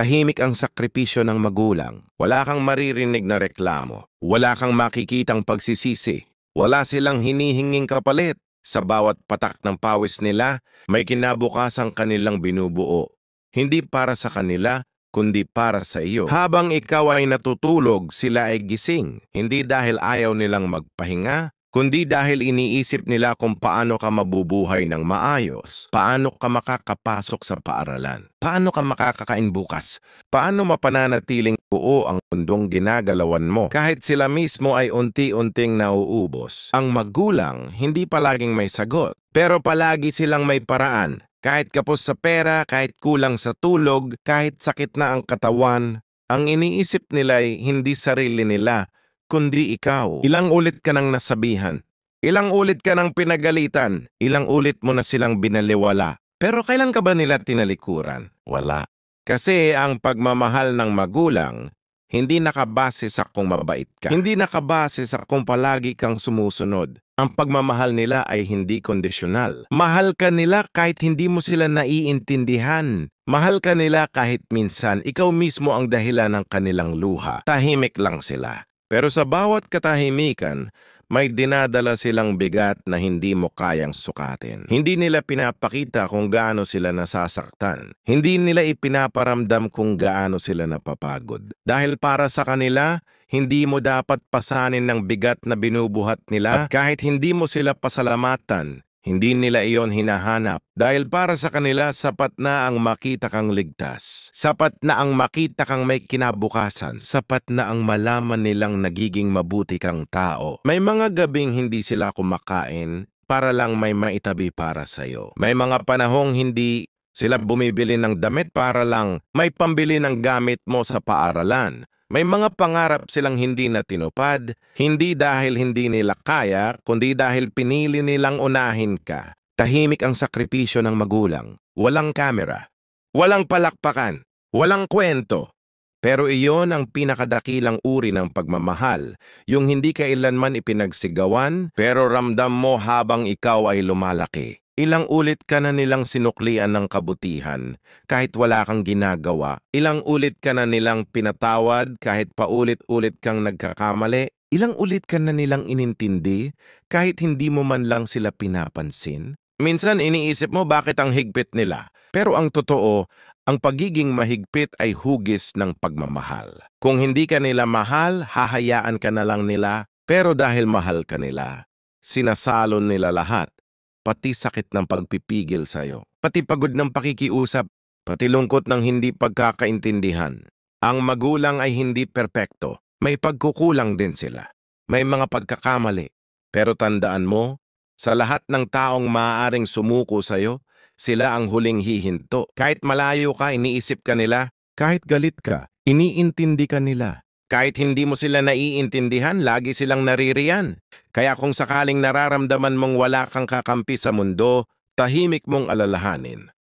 Tahimik ang sakripisyo ng magulang. Wala kang maririnig na reklamo. Wala kang makikitang pagsisisi. Wala silang hinihinging kapalit. Sa bawat patak ng pawis nila, may kinabukasang kanilang binubuo. Hindi para sa kanila, kundi para sa iyo. Habang ikaw ay natutulog, sila ay gising. Hindi dahil ayaw nilang magpahinga, kundi dahil iniisip nila kung paano ka mabubuhay ng maayos. Paano ka makakapasok sa paaralan? Paano ka makakakain bukas? Paano mapananatiling buo ang mundong ginagalawan mo kahit sila mismo ay unti-unting nauubos? Ang magulang hindi palaging may sagot, pero palagi silang may paraan. Kahit kapos sa pera, kahit kulang sa tulog, kahit sakit na ang katawan, ang iniisip nila ay hindi sarili nila, kundi ikaw. Ilang ulit ka nang nasabihan, ilang ulit ka nang pinagalitan, ilang ulit mo na silang binaliwala. Pero kailan ka ba nila tinalikuran? Wala. Kasi ang pagmamahal ng magulang, hindi nakabase sa kung mabait ka. Hindi nakabase sa kung palagi kang sumusunod. Ang pagmamahal nila ay hindi kondisyonal. Mahal ka nila kahit hindi mo sila naiintindihan. Mahal ka nila kahit minsan ikaw mismo ang dahilan ng kanilang luha. Tahimik lang sila. Pero sa bawat katahimikan, may dinadala silang bigat na hindi mo kayang sukatin. Hindi nila pinapakita kung gaano sila nasasaktan. Hindi nila ipinaparamdam kung gaano sila napapagod. Dahil para sa kanila, hindi mo dapat pasanin ng bigat na binubuhat nila. At kahit hindi mo sila pasalamatan, hindi nila iyon hinahanap. Dahil para sa kanila, sapat na ang makita kang ligtas. Sapat na ang makita kang may kinabukasan. Sapat na ang malaman nilang nagiging mabuti kang tao. May mga gabing hindi sila kumakain para lang may maitabi para sa'yo. May mga panahong hindi sila bumibili ng damit para lang may pambili ng gamit mo sa paaralan. May mga pangarap silang hindi na tinupad, hindi dahil hindi nila kaya, kundi dahil pinili nilang unahin ka. Tahimik ang sakripisyo ng magulang. Walang kamera, walang palakpakan, walang kwento. Pero iyon ang pinakadakilang uri ng pagmamahal, yung hindi kailanman ipinagsigawan, pero ramdam mo habang ikaw ay lumalaki. Ilang ulit ka na nilang sinuklian ng kabutihan kahit wala kang ginagawa. Ilang ulit ka na nilang pinatawad kahit paulit-ulit kang nagkakamali. Ilang ulit ka na nilang inintindi kahit hindi mo man lang sila pinapansin. Minsan iniisip mo bakit ang higpit nila. Pero ang totoo, ang pagiging mahigpit ay hugis ng pagmamahal. Kung hindi ka nila mahal, hahayaan ka na lang nila. Pero dahil mahal ka nila, sinasalon nila lahat. Pati sakit ng pagpipigil sa'yo, pati pagod ng pakikiusap, pati lungkot ng hindi pagkakaintindihan. Ang magulang ay hindi perpekto, may pagkukulang din sila. May mga pagkakamali, pero tandaan mo, sa lahat ng taong maaaring sumuko sa'yo, sila ang huling hihinto. Kahit malayo ka, iniisip ka nila. Kahit galit ka, iniintindi ka nila. Kahit hindi mo sila naiintindihan, lagi silang naririyan. Kaya kung sakaling nararamdaman mong wala kang kakampi sa mundo, tahimik mong alalahanin.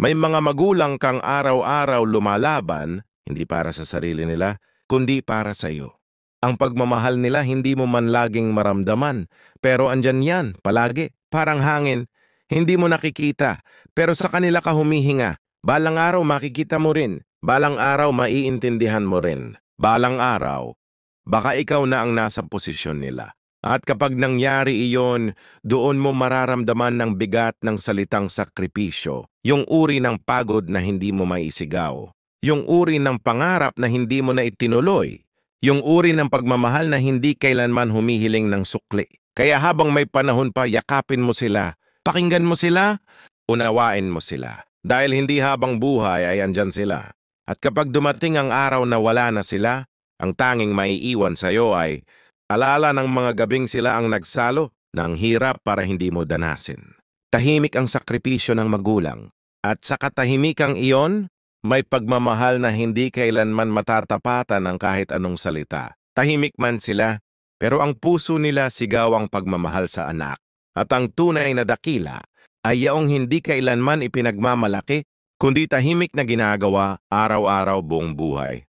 May mga magulang kang araw-araw lumalaban, hindi para sa sarili nila, kundi para sa iyo. Ang pagmamahal nila hindi mo man laging maramdaman, pero andyan yan, palagi, parang hangin. Hindi mo nakikita, pero sa kanila ka humihinga. Balang araw makikita mo rin, balang araw maiintindihan mo rin. Balang araw, baka ikaw na ang nasa posisyon nila. At kapag nangyari iyon, doon mo mararamdaman ng bigat ng salitang sakripisyo, yung uri ng pagod na hindi mo maisigaw, yung uri ng pangarap na hindi mo na itinuloy, yung uri ng pagmamahal na hindi kailanman humihiling ng sukli. Kaya habang may panahon pa, yakapin mo sila, pakinggan mo sila, unawain mo sila. Dahil hindi habang buhay ay andyan sila. At kapag dumating ang araw na wala na sila, ang tanging maiiwan sa iyo ay alala ng mga gabing sila ang nagsalo ng hirap para hindi mo danasin. Tahimik ang sakripisyo ng magulang. At sa katahimikang iyon, may pagmamahal na hindi kailanman matatapatan ng kahit anong salita. Tahimik man sila, pero ang puso nila sigaw ang pagmamahal sa anak. At ang tunay na dakila ay yaong hindi kailanman ipinagmamalaki, kundi tahimik na ginagawa araw-araw buong buhay.